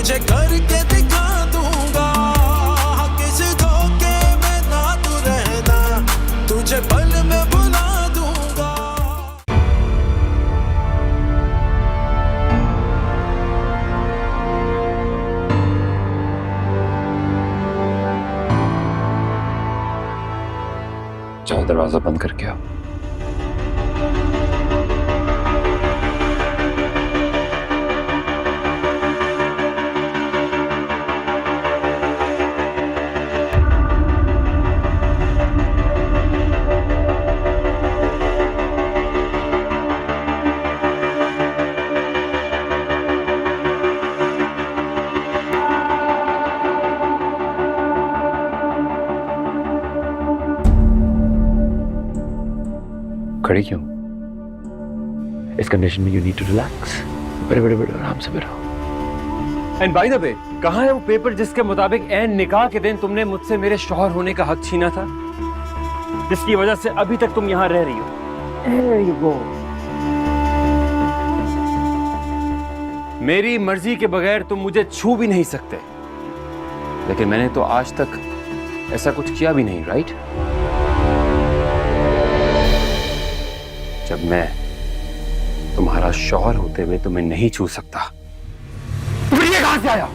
तुझे करके दिखा दूंगा, किस धोखे में ना तू रहना, तुझे पल में भुला दूंगा। जाओ दरवाजा बंद करके आओ। खड़ी क्यों? इस कंडीशन में यू नीड टू रिलैक्स। बड़े बड़े बड़े आराम से बैठो। एंड बाय द वे, कहाँ है वो पेपर जिसके मुताबिक एन निकाह के दिन तुमने मुझसे मेरे शौहर होने का हक छीना था, जिसकी वजह से अभी तक तुम यहाँ रह रही हो? There you go. मेरी मर्जी के बगैर तुम मुझे छू भी नहीं सकते, लेकिन मैंने तो आज तक ऐसा कुछ किया भी नहीं, राइट? जब मैं तुम्हारा शौहर होते हुए तुम्हें नहीं छू सकता, तो फिर ये कहां से आया?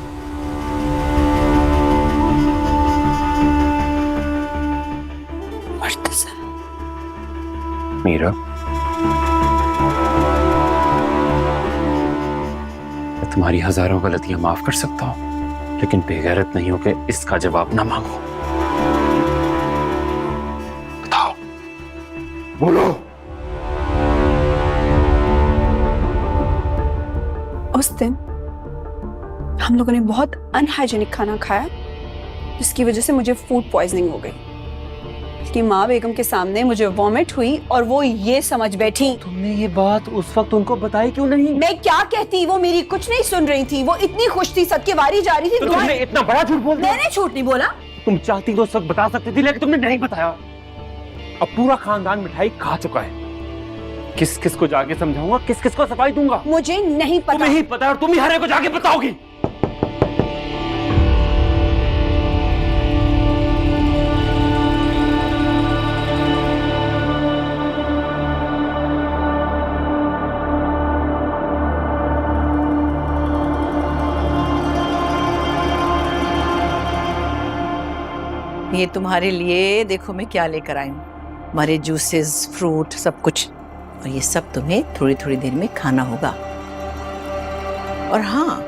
मीरा, मैं तुम्हारी हजारों गलतियां माफ कर सकता हूं, लेकिन बेगैरत नहीं हो के इसका जवाब ना मांगो। बताओ, बोलो। उस दिन हम लोगों ने बहुत अनहाइजीनिक खाना खाया, जिसकी वजह से मुझे फूड पॉइजनिंग हो गई। कि माँ बेगम के सामने मुझे वॉमिट हुई और वो ये समझ बैठी। तुमने ये बात उस वक्त उनको बताई क्यों नहीं? मैं क्या कहती, वो मेरी कुछ नहीं सुन रही थी। वो इतनी खुश थी, सबके वारी जा रही थी। तो तुमने इतना बड़ा झूठ बोल दिया? मैंने झूठ नहीं बोला। तुम चाहती तो सब बता सकती थी, लेकिन तुमने नहीं बताया। अब पूरा खानदान मिठाई खा चुका है। किस किस को जाके समझाऊंगा, किस किस को सफाई दूंगा? मुझे नहीं पता। तुम्हें ही पता और तुम ही हर एक को जाके बताओगी। ये तुम्हारे लिए देखो मैं क्या लेकर आई हूँ। हमारे जूसेस, फ्रूट, सब कुछ। और ये सब तुम्हें थोड़ी थोड़ी देर में खाना होगा। और हाँ,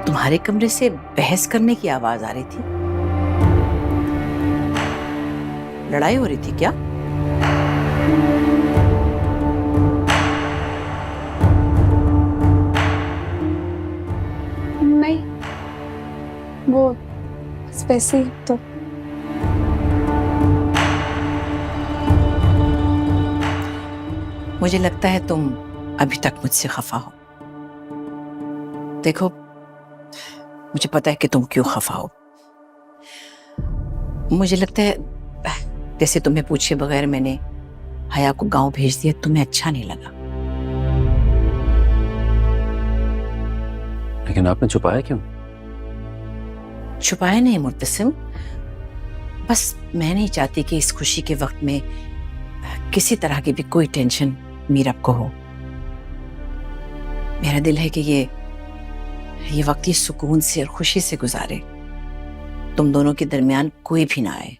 तुम्हारे कमरे से बहस करने की आवाज आ रही थी। लड़ाई हो रही थी क्या? नहीं, वो वैसे ही तो। मुझे लगता है तुम अभी तक मुझसे खफा हो। देखो, मुझे पता है कि तुम क्यों खफा हो। मुझे लगता है जैसे तुम्हें पूछे बगैर मैंने हया को गांव भेज दिया, तुम्हें अच्छा नहीं लगा। लेकिन आपने छुपाया क्यों? छुपाया नहीं मुर्तसिम, बस मैं नहीं चाहती कि इस खुशी के वक्त में किसी तरह की भी कोई टेंशन मीरब को हो। मेरा दिल है कि ये वक्त ये सुकून से और खुशी से गुजारे। तुम दोनों के दरमियान कोई भी ना आए,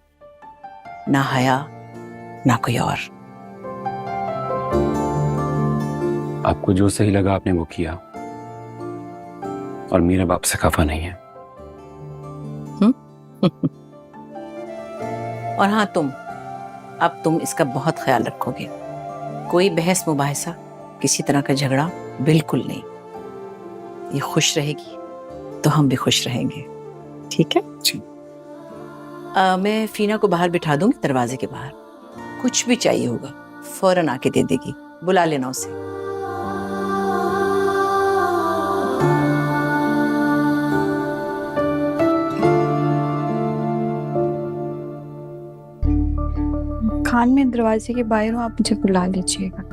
ना हया ना कोई और। आपको जो सही लगा आपने वो किया, और मीरा बाप से खफा नहीं है। और हाँ, अब तुम इसका बहुत ख्याल रखोगे। कोई बहस मुबाहिसा, किसी तरह का झगड़ा बिल्कुल नहीं। ये खुश रहेगी तो हम भी खुश रहेंगे, ठीक है? जी। मैं फीना को बाहर बिठा दूंगी, दरवाजे के बाहर। कुछ भी चाहिए होगा फौरन आके दे देगी, बुला लेना उसे। खान में दरवाजे के बाहर हूँ, आप मुझे बुला लीजिएगा।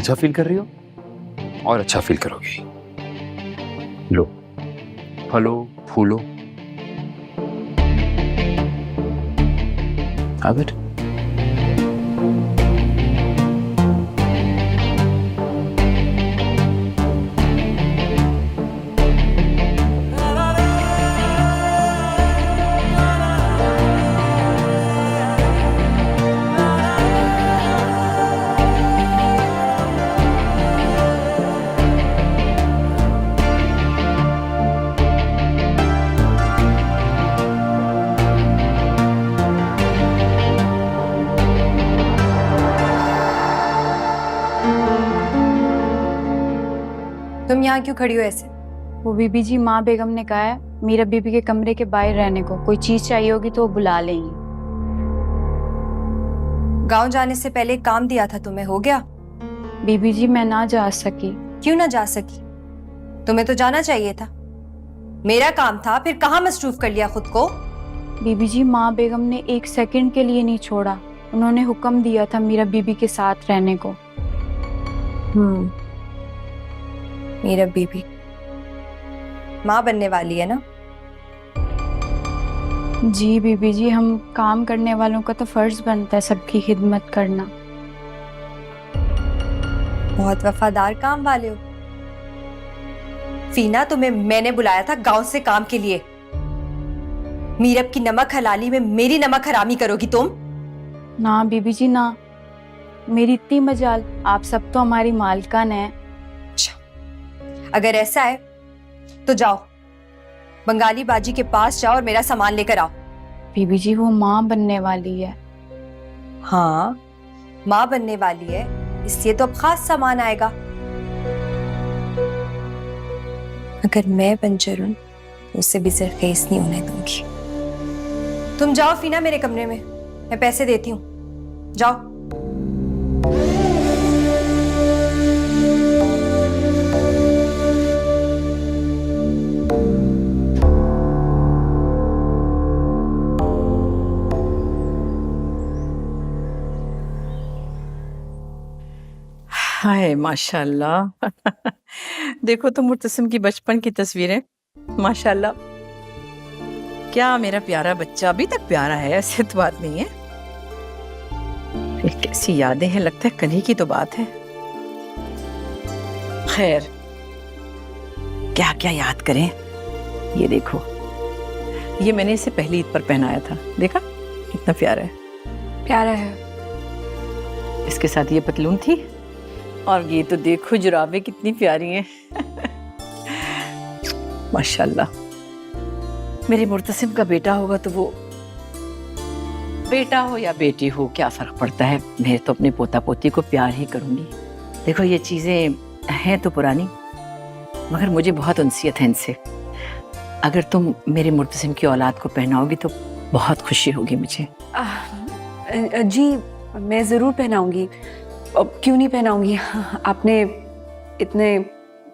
अच्छा फील कर रही हो और अच्छा फील करोगी। लो, फलो फूलो। Have it. तुम यहाँ क्यों खड़ी हो ऐसे? वो बीबी जी, माँ बेगम ने कहा है मीरा बीबी के कमरे के बाहर रहने को, कोई चीज चाहिए होगी तो वो बुला लेंगी। गांव जाने से पहले एक काम दिया था तुम्हें, हो गया? बीबी जी मैं ना जा सकी। क्यों ना जा सकी? तुम्हें तो जाना चाहिए था। मेरा काम था, फिर कहाँ मसरूफ कर लिया खुद को? बीबी जी माँ बेगम ने एक सेकंड के लिए नहीं छोड़ा, उन्होंने हुक्म दिया था मीरा बीबी के साथ रहने को। मीरा बीबी माँ बनने वाली है ना? जी बीबी जी, हम काम करने वालों का तो फर्ज बनता है सबकी खिदमत करना। बहुत वफादार काम वाले हो। फीना, तुम्हें मैंने बुलाया था गांव से काम के लिए। मीरब की नमक हलाली में मेरी नमक हरामी करोगी तुम? ना बीबी जी ना, मेरी इतनी मजाल, आप सब तो हमारी मालकान है। अगर ऐसा है तो जाओ, बंगाली बाजी के पास जाओ और मेरा सामान लेकर आओ। बीबी जी वो माँ बनने वाली है। हाँ, माँ बनने वाली है, इसलिए तो अब खास सामान आएगा। अगर मैं बंजर हूं तो उससे भी सरखेज नहीं होने दूंगी। तुम जाओ फीना मेरे कमरे में, मैं पैसे देती हूँ, जाओ। हाय माशाल्लाह। देखो तो मुर्तसिम की बचपन की तस्वीरें, माशाल्लाह। क्या मेरा प्यारा बच्चा अभी तक प्यारा है, ऐसे तो बात नहीं है। ये कैसी यादें हैं, लगता है कल ही की तो बात है। खैर, क्या क्या याद करें। ये देखो, ये मैंने इसे पहली ईद पर पहनाया था, देखा कितना प्यारा है। प्यारा है। इसके साथ ये पतलून थी, और ये तो देखो जुराबें कितनी प्यारी हैं। माशाल्लाह। मेरे मुर्तसिम का बेटा होगा तो वो, बेटा हो या बेटी हो क्या फर्क पड़ता है, मैं तो अपने पोता पोती को प्यार ही करूंगी। देखो ये चीजें हैं तो पुरानी, मगर मुझे बहुत उनसियत है इनसे। अगर तुम मेरे मुर्तसिम की औलाद को पहनाओगी तो बहुत खुशी होगी मुझे। जी मैं ज़रूर पहनाऊंगी। अब क्यों नहीं पहनाऊंगी, आपने इतने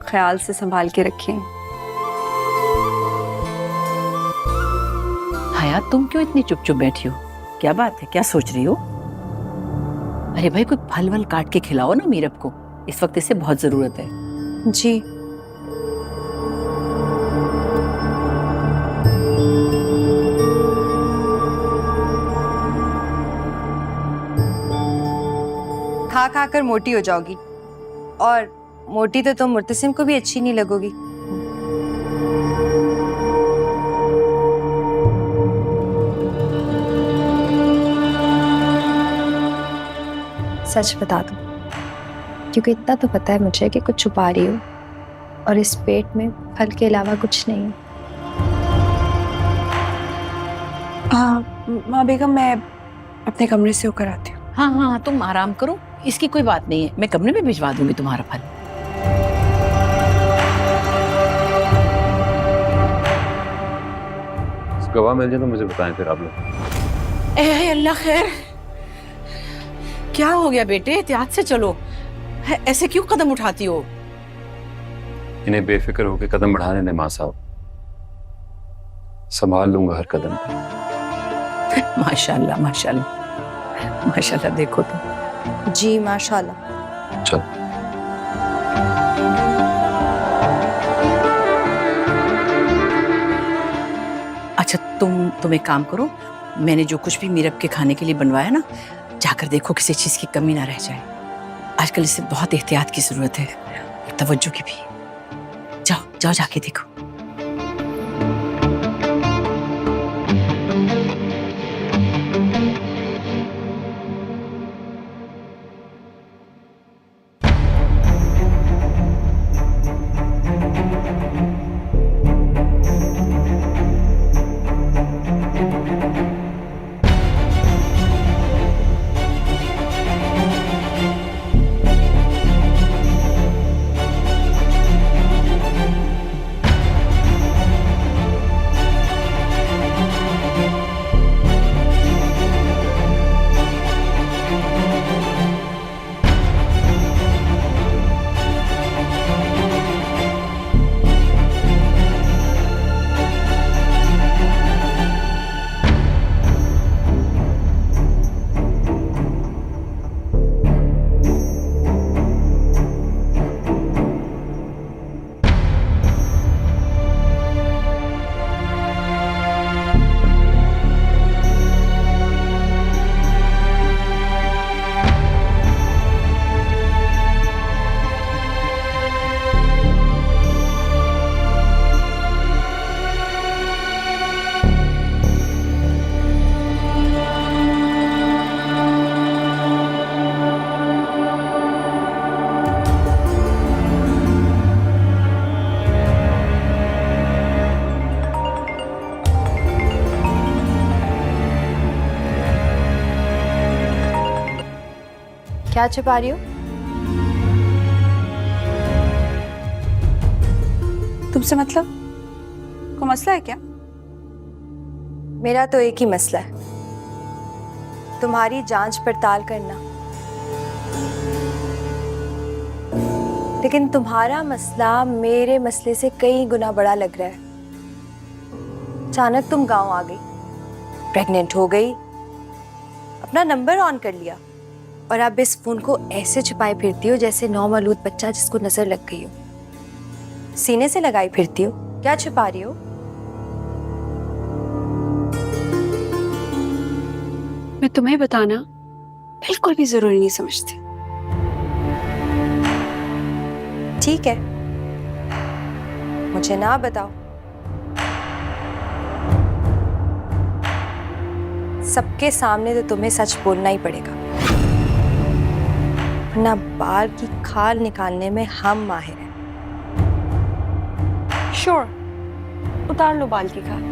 ख्याल से संभाल के रखे हैं। हया, तुम क्यों इतनी चुप चुप बैठी हो? क्या बात है, क्या सोच रही हो? अरे भाई, कोई फल वल काट के खिलाओ ना मीरब को, इस वक्त इसे बहुत जरूरत है। जी खा खा कर मोटी हो जाओगी, और मोटी तो तुम मुर्तसिम को भी अच्छी नहीं लगोगी। सच बता दो, क्योंकि इतना तो पता है मुझे कि कुछ छुपा रही हो, और इस पेट में फल के अलावा कुछ नहीं है। माँ बेगम, मैं अपने कमरे से होकर आती हूँ। हाँ हाँ, तुम आराम करो, इसकी कोई बात नहीं है, मैं कमरे में भिजवा दूंगी तुम्हारा फल। गवाह मिल जाए तो मुझे बताएं फिर आप लोग। अल्लाह खैर, क्या हो गया बेटे? एहतियात से चलो, ऐसे क्यों कदम उठाती हो? इन्हें बेफिक्र होकर कदम बढ़ाने दें माँ साहब, संभाल लूंगा हर कदम पे। माशाल्लाह माशाल्लाह माशाल्लाह। देखो तो जी माशाल्लाह। चल। तुम एक काम करो, मैंने जो कुछ भी मीरब के खाने के लिए बनवाया ना, जाकर देखो किसी चीज की कमी ना रह जाए। आजकल इसे बहुत एहतियात की जरूरत है और तवज्जो की भी। जाओ जाओ जाके देखो। क्या छुपा रही हो? तुमसे मतलब? कोई मसला है क्या? मेरा तो एक ही मसला है, तुम्हारी जांच पड़ताल करना। लेकिन तुम्हारा मसला मेरे मसले से कई गुना बड़ा लग रहा है। अचानक तुम गांव आ गई, प्रेग्नेंट हो गई, अपना नंबर ऑन कर लिया और अब इस फोन को ऐसे छुपाए फिरती हो जैसे नौमौलूद बच्चा जिसको नजर लग गई हो। सीने से लगाई फिरती हो। क्या छुपा रही हो? मैं तुम्हें बताना बिल्कुल भी जरूरी नहीं समझती। ठीक है, मुझे ना बताओ। सबके सामने तो तुम्हें सच बोलना ही पड़ेगा, वरना बाल की खाल निकालने में हम माहिर हैं। श्योर, उतार लो बाल की खाल।